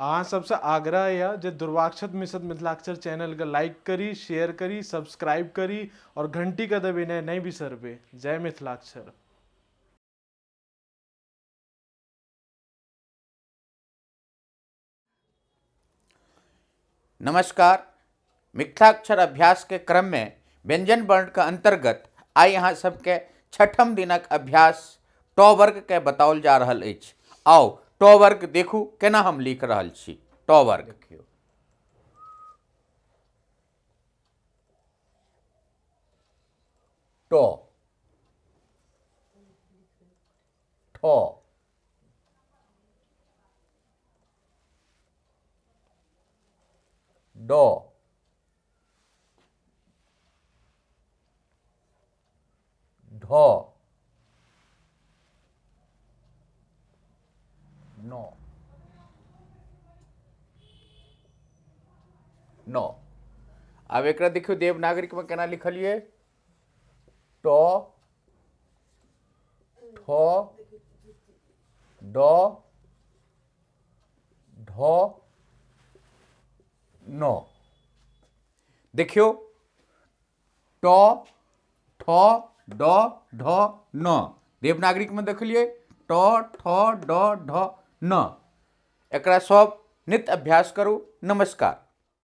अहाँ सबसे आग्रह है जे दुर्वाक्षत मिशन मिथिलाक्षर चैनल के लाइक करी, शेयर करी, सब्सक्राइब करी और घंटी का दबाना नहीं बिसरबे। जय मिथिलाक्षर। नमस्कार। मिथिलाक्षर अभ्यास के क्रम में व्यंजन वर्ण के अंतर्गत आई यहाँ सबके छठम दिनक अभ्यास ट वर्ग के बताओल जा रहल अछि। आओ ट वर्ग देखू केना हम लिख रहल छी। ट वर्ग देखियो, ट, ठ, ड, ढ, न, न। अब एक देखियो देवनागरिक में केना लिखलिए। ट, ठ, ड, ढ, न। देखियो ट, ठ, ड, ढ, न। देवनागरिक में देखलिए ट, ठ, ड, ढ, न। एकरा सब नित्य अभ्यास करू। नमस्कार।